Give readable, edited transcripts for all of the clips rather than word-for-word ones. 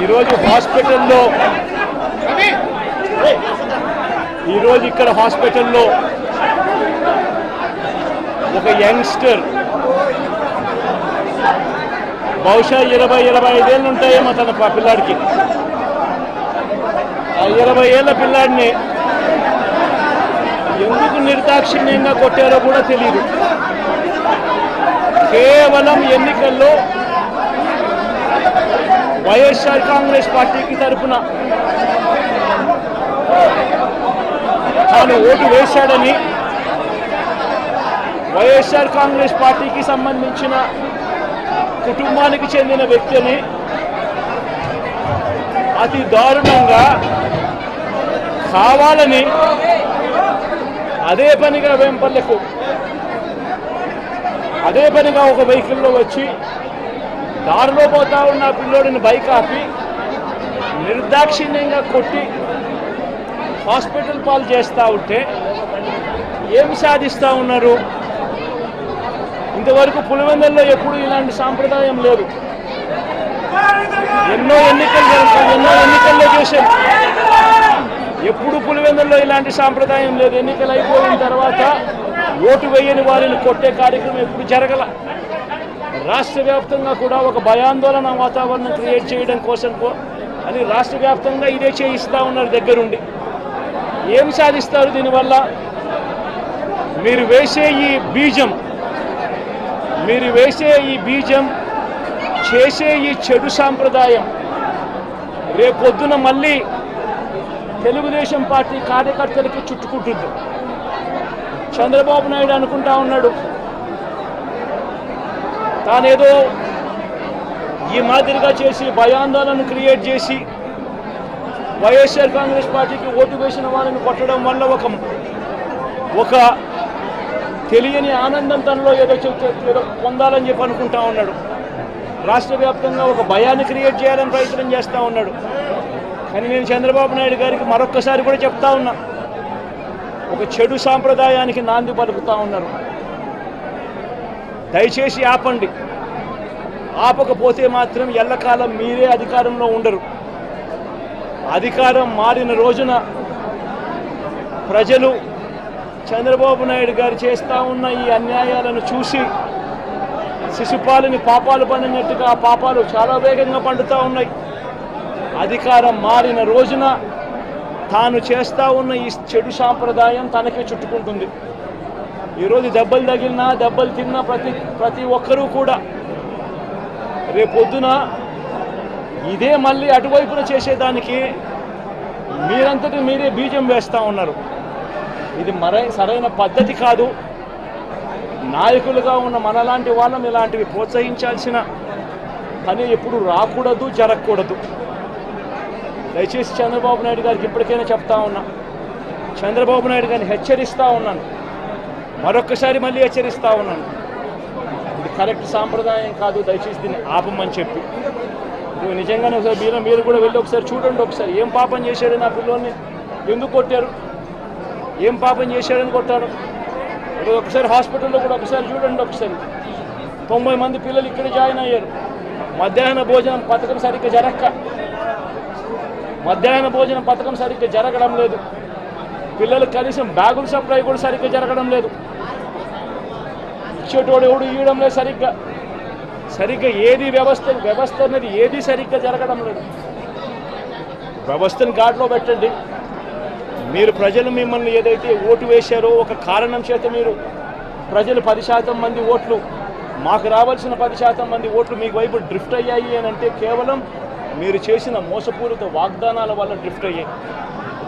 ఈరోజు ఇక్కడ హాస్పిటల్లో ఒక యంగ్స్టర్ బహుశా 20-25 ఏళ్ళు ఉంటాయేమో తన పిల్లాడికి. ఆ 20 ఏళ్ళ పిల్లాడిని ఎందుకు నిర్దాక్షిణ్యంగా కొట్టారో కూడా తెలియదు. కేవలం ఎన్నికల్లో వైఎస్ఆర్ కాంగ్రెస్ పార్టీకి తరఫున తాను ఓటు వేశాడని, వైఎస్ఆర్ కాంగ్రెస్ పార్టీకి సంబంధించిన కుటుంబానికి చెందిన వ్యక్తిని అతి దారుణంగా కావాలని అదే పనిగా వేంపల్లెకు ఒక వెహికల్లో వచ్చి దారిలో పోతా ఉన్న పిల్లోడిని బైక్ ఆపి నిర్దాక్షిణ్యంగా కొట్టి హాస్పిటల్ పాలు చేస్తూ ఉంటే ఏమి సాధిస్తూ ఉన్నారు? ఇంతవరకు పులివెందుల్లో ఎప్పుడు ఇలాంటి సాంప్రదాయం లేదు. ఎన్నో ఎన్నికల్లో చేశారు, ఎప్పుడు పులివెందుల్లో ఇలాంటి సాంప్రదాయం లేదు. ఎన్నికలు అయిపోయిన తర్వాత ఓటు వేయని వారిని కొట్టే కార్యక్రమం ఎప్పుడు జరగల. రాష్ట్ర వ్యాప్తంగా కూడా ఒక భయాందోళన వాతావరణం క్రియేట్ చేయడం కోసం అని రాష్ట్ర వ్యాప్తంగా ఇదే చేయిస్తూ ఉన్నారు దగ్గరుండి. ఏం సాధిస్తారు దీనివల్ల? మీరు వేసే ఈ బీజం చేసే ఈ చెడు సాంప్రదాయం రేపొద్దున మళ్ళీ తెలుగుదేశం పార్టీ కార్యకర్తలకి చుట్టుకుంటుంది. చంద్రబాబు నాయుడు అనుకుంటా ఉన్నాడు తానేదో ఈ మాదిరిగా చేసి భయాందోళన క్రియేట్ చేసి వైఎస్ఆర్ కాంగ్రెస్ పార్టీకి ఓటు వేసిన వాళ్ళని కొట్టడం వల్ల ఒక తెలియని ఆనందం తనలో ఏదో పొందాలని చెప్పి అనుకుంటా ఉన్నాడు. రాష్ట్ర వ్యాప్తంగా ఒక భయాన్ని క్రియేట్ చేయాలని ప్రయత్నం చేస్తూ ఉన్నాడు. కానీ నేను చంద్రబాబు నాయుడు గారికి మరొక్కసారి కూడా చెప్తా ఉన్నా, ఒక చెడు సాంప్రదాయానికి నాంది పలుకుతూ ఉన్నారు. దయచేసి ఆపండి. ఆపకపోతే మాత్రం ఎల్లకాలం మీరే అధికారంలో ఉండరు. అధికారం మారిన రోజున ప్రజలు చంద్రబాబు నాయుడు గారు చేస్తూ ఉన్న ఈ అన్యాయాలను చూసి శిశుపాలని పాపాలు పండినట్టుగా ఆ పాపాలు చాలా వేగంగా పండుతూ ఉన్నాయి. అధికారం మారిన రోజున తాను చేస్తూ ఉన్న ఈ చెడు సాంప్రదాయం తనకే చుట్టుకుంటుంది. ఈరోజు దెబ్బలు తగిలినా దెబ్బలు తిన్నా ప్రతి ఒక్కరూ కూడా రేపొద్దున ఇదే మళ్ళీ అటువైపున చేసేదానికి మీరంతటి మీరే బీజం వేస్తూ ఉన్నారు. ఇది సరైన పద్ధతి కాదు. నాయకులుగా ఉన్న మనలాంటి వాళ్ళం ఇలాంటివి ప్రోత్సహించాల్సిన పని ఎప్పుడు రాకూడదు, జరగకూడదు. దయచేసి చంద్రబాబు నాయుడు గారికి ఇప్పటికైనా చెప్తా ఉన్నా, చంద్రబాబు నాయుడు గారిని హెచ్చరిస్తూ ఉన్నాను, మరొక్కసారి మళ్ళీ హెచ్చరిస్తూ ఉన్నాను. ఇది కరెక్ట్ సాంప్రదాయం కాదు, దయచేసి దీన్ని ఆపమని చెప్పి. నిజంగానే ఒకసారి మీరు కూడా వెళ్ళి ఒకసారి చూడండి. ఒకసారి ఏం పాపం చేశాడు నా పిల్లోని, ఎందుకు కొట్టారు, ఏం పాపం చేశాడని కొట్టారు. ఒకసారి హాస్పిటల్లో కూడా ఒకసారి చూడండి. ఒకసారి 90 మంది పిల్లలు ఇక్కడ జాయిన్ అయ్యారు. మధ్యాహ్న భోజనం పథకం సరిగ్గా జరగడం లేదు. పిల్లలకు కనీసం బ్యాగుల సప్లై కూడా సరిగ్గా జరగడం లేదు. ఇచ్చేటోడు ఎవడు ఇవ్వడం లేదు సరిగ్గా ఏది వ్యవస్థ అనేది ఏది సరిగ్గా జరగడం లేదు. వ్యవస్థను గాడిలో పెట్టండి. మీరు ప్రజలు మిమ్మల్ని ఏదైతే ఓటు వేశారో ఒక కారణం చేత మీరు ప్రజలు 10% మంది ఓట్లు, మాకు రావాల్సిన 10% మంది ఓట్లు మీకు వైపు డ్రిఫ్ట్ అయ్యాయి అని అంటే కేవలం మీరు చేసిన మోసపూరిత వాగ్దానాల వల్ల డ్రిఫ్ట్ అయ్యాయి.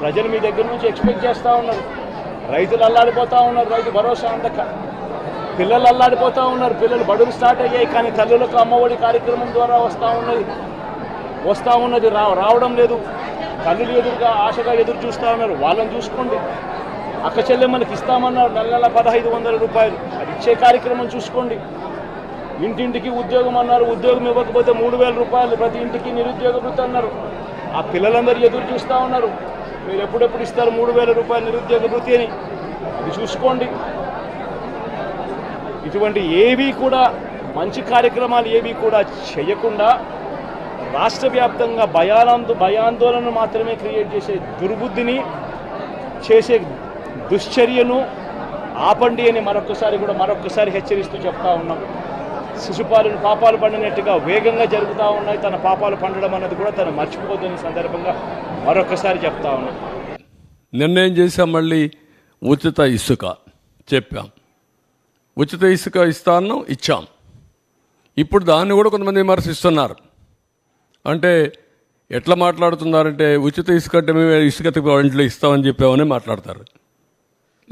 ప్రజలు మీ దగ్గర నుంచి ఎక్స్పెక్ట్ చేస్తూ ఉన్నారు. రైతులు అల్లాడిపోతూ ఉన్నారు, రైతు భరోసా అందక. పిల్లలు అల్లాడిపోతూ ఉన్నారు, పిల్లలు బడులు స్టార్ట్ అయ్యాయి, కానీ తల్లులకు అమ్మఒడి కార్యక్రమం ద్వారా వస్తూ ఉన్నది రావడం లేదు. తల్లులు ఎదురుగా ఆశగా ఎదురు చూస్తూ ఉన్నారు. వాళ్ళని చూసుకోండి. అక్క చెల్లెమ్మలకి ఇస్తామన్నారు నెల 1500 రూపాయలు, అది ఇచ్చే కార్యక్రమం చూసుకోండి. ఇంటింటికి ఉద్యోగం అన్నారు, ఉద్యోగం ఇవ్వకపోతే 3000 రూపాయలు ప్రతి ఇంటికి నిరుద్యోగ వృత్తి అన్నారు. ఆ పిల్లలందరూ ఎదురు చూస్తూ ఉన్నారు, మీరు ఎప్పుడెప్పుడు ఇస్తారు 3000 రూపాయలు నిరుద్యోగ వృత్తి అని. అది చూసుకోండి. ఇటువంటి ఏవి కూడా మంచి కార్యక్రమాలు ఏవి కూడా చేయకుండా రాష్ట్ర వ్యాప్తంగా భయాందోళన మాత్రమే క్రియేట్ చేసే దుర్బుద్ధిని చేసే దుశ్చర్యను ఆపండి అని మరొక్కసారి హెచ్చరిస్తూ చెప్తా ఉన్నాం. శిశుపాలను పాపాలు పండినట్టుగా వేగంగా జరుగుతూ ఉన్నాయి. తన పాపాలు పండడం అన్నది కూడా తను మర్చిపోదని సందర్భంగా మరొకసారి చెప్తా ఉన్నాం. నిర్ణయం చేసాం, మళ్ళీ ఉచిత ఇసుక చెప్పాం, ఉచిత ఇసుక ఇస్తాను ఇచ్చాం. ఇప్పుడు దాన్ని కూడా కొంతమంది విమర్శిస్తున్నారు. అంటే ఎట్లా మాట్లాడుతున్నారంటే ఉచిత ఇసుక అంటే మేము ఇసుక ఇంట్లో ఇస్తామని చెప్పామని మాట్లాడతారు.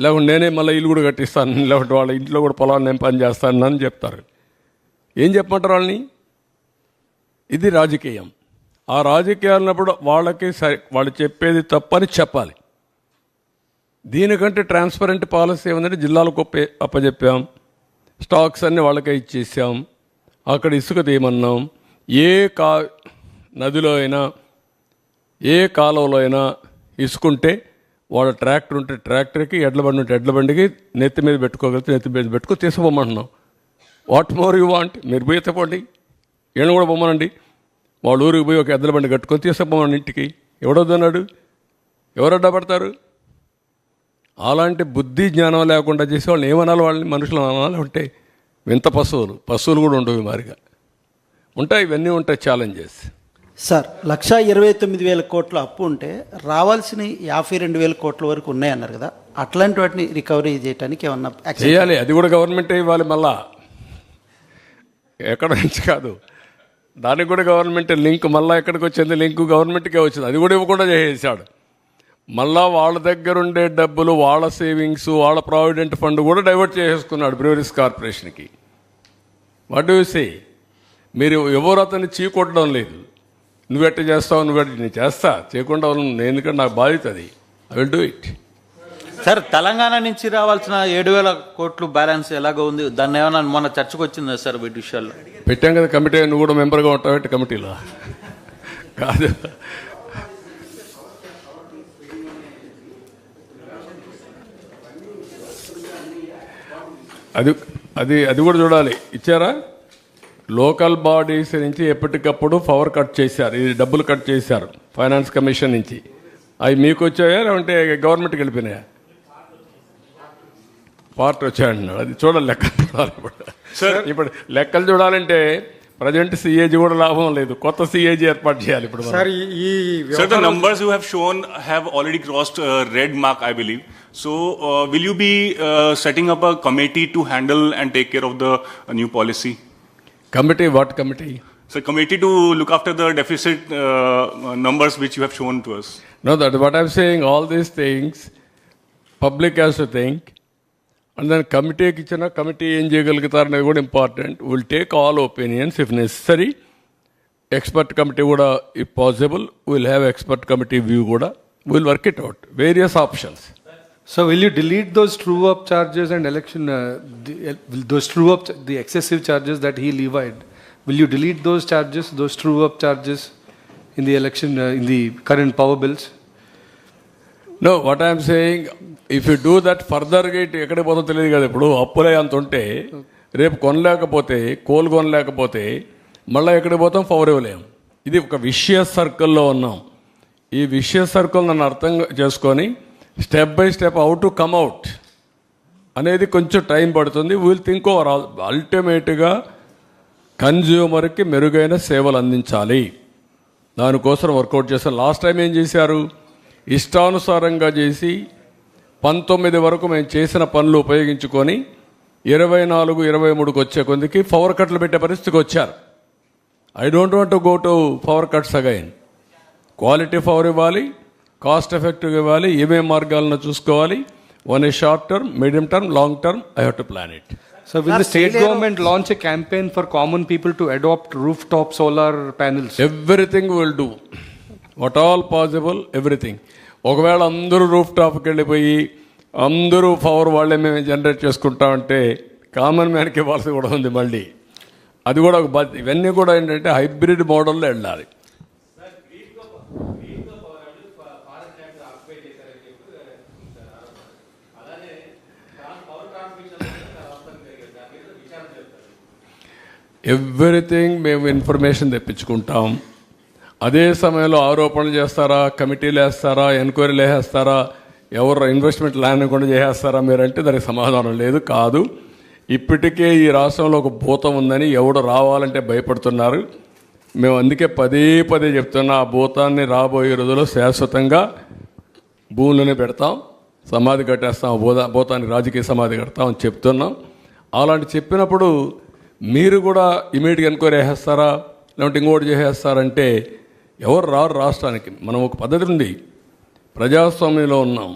లేకుంటే నేనే మళ్ళీ ఇల్లు కూడా కట్టిస్తాను, లేకుంటే వాళ్ళ ఇంట్లో కూడా పొలాన్ని నేను పని చేస్తాను అని చెప్తారు. ఏం చెప్పమంటారు వాళ్ళని? ఇది రాజకీయం. ఆ రాజకీయాలు అన్నప్పుడు వాళ్ళకి వాళ్ళు చెప్పేది తప్పని చెప్పాలి. దీనికంటే ట్రాన్స్పరెంట్ పాలసీ ఏమందంటే జిల్లాలకు అప్పచెప్పాం, స్టాక్స్ అన్నీ వాళ్ళకే ఇచ్చేసాం, అక్కడ ఇసుక తీయమన్నాం. ఏ నదిలో అయినా ఏ కాలువలో అయినా ఇసుకుంటే వాళ్ళ ట్రాక్టర్ ఉంటే ట్రాక్టర్కి, ఎడ్ల బండి ఉంటే ఎడ్ల బండికి నెత్తి మీద పెట్టుకోగలిగితే నెత్తి మీద పెట్టుకో తీసుకుపోమంటున్నాం. What more you want? మీరు పోయి ఎత్తపోండి, ఏళ్ళు కూడా పొమ్మనండి. వాళ్ళ ఊరికి పోయి ఒక ఎడ్ల బండి కట్టుకొని తీసుకుపోమని ఇంటికి ఎవడొద్దన్నాడు? ఎవరు అడ్డపడతారు? అలాంటి బుద్ధి జ్ఞానం లేకుండా చేసే వాళ్ళని ఏమనాలి? వాళ్ళని మనుషులు అనాలి. ఉంటే వింత పశువులు కూడా ఉండవు, మారిగా ఉంటాయి. ఇవన్నీ ఉంటాయి ఛాలెంజెస్. సార్, 1,29,000 కోట్ల అప్పు ఉంటే రావాల్సిన 52,000 కోట్ల వరకు ఉన్నాయన్నారు కదా, అట్లాంటి వాటిని రికవరీ చేయడానికి ఏమన్నా చేయాలి? అది కూడా గవర్నమెంటే ఇవ్వాలి. మళ్ళా ఎక్కడ నుంచి కాదు, దానికి కూడా గవర్నమెంట్ లింక్. మళ్ళీ ఎక్కడికి వచ్చింది లింక్? గవర్నమెంట్కే వచ్చింది. అది కూడా ఇవ్వకుండా చేసేసాడు. మళ్ళా వాళ్ళ దగ్గర ఉండే డబ్బులు, వాళ్ళ సేవింగ్స్, వాళ్ళ ప్రావిడెంట్ ఫండ్ కూడా డైవర్ట్ చేసేసుకున్నాడు బ్రూవరీస్ కార్పొరేషన్కి. What do you say? మీరు ఎవరు అతన్ని చీకొట్టడం లేదు. నువ్వెట్ట చేస్తావు, నేను చేస్తా, చేయకుండా నేను, ఎందుకంటే నాకు బాధ్యత అది. I will do it. Sir, Telangana నుంచి రావాల్సిన 7,000 కోట్లు బ్యాలెన్స్ ఎలాగో ఉంది, దాన్ని ఏమైనా మొన్న చర్చకు వచ్చిందా సార్? వీటి విషయాల్లో పెట్టాం కదా కమిటీ. నువ్వు కూడా మెంబర్గా ఉంటావు కమిటీలో? కాదు, అది కూడా చూడాలి. ఇచ్చారా? లోకల్ బాడీస్ నుంచి ఎప్పటికప్పుడు పవర్ కట్ చేశారు, ఇది డబ్బులు కట్ చేశారు ఫైనాన్స్ కమిషన్ నుంచి. అవి మీకు వచ్చాయా లేదంటే గవర్నమెంట్కి వెళ్ళిపోయినాయా? పార్ట్ వచ్చాయంటున్నాడు. అది చూడాలి, లెక్కలు చూడాలి. ఇప్పుడు లెక్కలు చూడాలంటే ప్రజెంట్ సిఏజీ కూడా లాభం లేదు, కొత్త సిఏజీ ఏర్పాటు చేయాలి ఇప్పుడు. Sir, the numbers you have shown have already crossed red mark, I believe. So, will you be setting up a committee to handle and take care of the new policy? Committee? What committee? So, committee to look after the deficit numbers which you have shown to us. No, that what I'm saying, all these things, public has to think. And then committeeకి ఇచ్చిన committee ఏం చేయగలుగుతారు అనేది కూడా important. Will take all opinions if necessary. Expert committee కూడా if possible will have expert committee view కూడా. Will work it out, various options. So will you delete those true-up charges and election, those true-up, the excessive charges that he levied? Will you delete those charges, those true-up charges in the election, in the current power bills? No, what I am saying, if you do that further, ఎక్కడికి పోతుందో తెలియదు కదా. ఇప్పుడు అప్పులే అంత ఉంటే రేపు కొనలేకపోతే, coal కొనలేకపోతే మళ్ళీ ఎక్కడికి పోతాం? పవర్ ఇవ్వలేము. ఇది ఒక విషియస్ సర్కిల్లో ఉన్నాం. ఈ విషియస్ సర్కిల్ నన్ను అర్థం చేసుకొని step by step how to come out అనేది కొంచెం టైం పడుతుంది. Will think over all. అల్టిమేట్గా కన్జ్యూమర్కి మెరుగైన సేవలు అందించాలి, దానికోసం వర్కౌట్ చేస్తాను. లాస్ట్ టైం ఏం చేశారు? ఇష్టానుసారంగా చేసి 19 వరకు మేము చేసిన పనులు ఉపయోగించుకొని 24, 23కి వచ్చే కొద్దికి పవర్ కట్లు పెట్టే పరిస్థితికి వచ్చారు. I don't want to go to power cuts again. Quality power ఇవ్వాలి, కాస్ట్ ఎఫెక్టివ్ ఇవ్వాలి, ఏమేమి మార్గాలను చూసుకోవాలి. One A short term, medium term, long term. I have to plan it. So will the state government launch a campaign for common people to adopt rooftop solar panels? Everything we will do. What all possible, everything. ఒకవేళ అందరూ roof టాప్కి వెళ్ళిపోయి అందరూ power వాళ్ళే మేము generate చేసుకుంటామంటే common మ్యాన్కి ఇవ్వాల్సి కూడా ఉంది మళ్ళీ. అది కూడా ఒక బాధ్యత. ఇవన్నీ కూడా ఏంటంటే హైబ్రిడ్ మోడల్లో వెళ్ళాలి. ఎవ్రీథింగ్ మేము ఇన్ఫర్మేషన్ తెప్పించుకుంటాం. అదే సమయంలో ఆరోపణలు చేస్తారా, కమిటీలు వేస్తారా, ఎంక్వైరీలు వేసేస్తారా, ఎవరు ఇన్వెస్ట్మెంట్ ల్యాండ్ కూడా చేసేస్తారా మీరంటే దానికి సమాధానం లేదు. కాదు, ఇప్పటికే ఈ రాష్ట్రంలో ఒక భూతం ఉందని ఎవడు రావాలంటే భయపడుతున్నారు. మేము అందుకే పదే పదే చెప్తున్నా, ఆ భూతాన్ని రాబోయే రోజుల్లో శాశ్వతంగా భూములను పెడతాం, సమాధి కట్టేస్తాం, భూతానికి రాజకీయ సమాధి కడతాం అని చెప్తున్నాం. అలాంటి చెప్పినప్పుడు మీరు కూడా ఇమీడియట్గా ఎంక్వైరీ చేసేస్తారా, లేదంటే ఇంకోటి చేసేస్తారంటే ఎవరు రారు రాష్ట్రానికి. మనం ఒక పద్ధతి ఉంది, ప్రజాస్వామ్యంలో ఉన్నాం.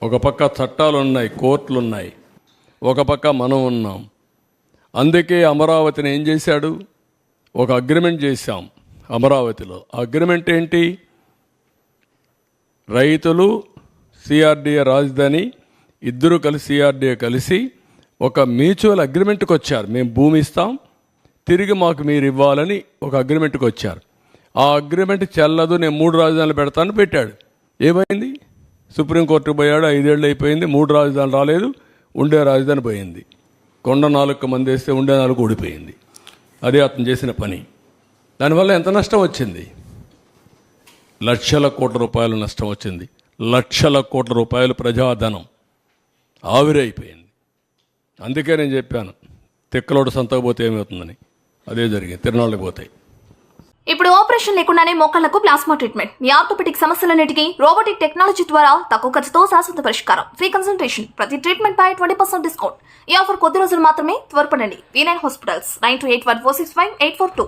ఒక పక్క చట్టాలు ఉన్నాయి, కోర్టులు ఉన్నాయి, ఒక పక్క మనం ఉన్నాం. అందుకే అమరావతిని ఏం చేశాడు, ఒక అగ్రిమెంట్ చేశాం అమరావతిలో. అగ్రిమెంట్ ఏంటి, రైతులు, సిఆర్డీఏ రాజధాని ఇద్దరు కలిసి సిఆర్డీఏ కలిసి ఒక మ్యూచువల్ అగ్రిమెంట్కి వచ్చారు. మేము భూమి ఇస్తాం, తిరిగి మాకు మీరు ఇవ్వాలని ఒక అగ్రిమెంట్కి వచ్చారు. ఆ అగ్రిమెంట్ చెల్లదు, నేను 3 రాజధానులు పెడతాను పెట్టాడు. ఏమైంది, సుప్రీంకోర్టుకు పోయాడు, 5 ఏళ్ళు అయిపోయింది, 3 రాజధానులు రాలేదు, ఉండే రాజధాని పోయింది. కొండ 4 మంది వేస్తే ఉండే 4 ఊడిపోయింది. అదే అతను చేసిన పని. దానివల్ల ఎంత నష్టం వచ్చింది, లక్షల కోట్ల రూపాయలు నష్టం వచ్చింది. లక్షల కోట్ల రూపాయలు ప్రజాధనం ఆవిరైపోయింది. అందుకే నేను చెప్పాను, తిక్కలోడు సంతకు పోతే ఏమవుతుందని. అదే జరిగింది, తిరునాళ్ళకి పోతాయి. ఇప్పుడు ఆపరేషన్ లేకుండానే మోకాళ్లకు ప్లాస్మా ట్రీట్మెంట్. మీ ఆర్థోపెటిక్ సమస్యలన్నిటికీ రోబోటిక్ టెక్నాలజీ ద్వారా తక్కువ ఖర్చుతో శాశ్వత పరిష్కారం. ఫ్రీ కన్సల్టేషన్, ప్రతి ట్రీట్మెంట్ పై 20% డిస్కౌంట్. ఈ ఆఫర్ కొద్ది రోజులు మాత్రమే. త్వరపడండి. V9 hospitals 9281465842.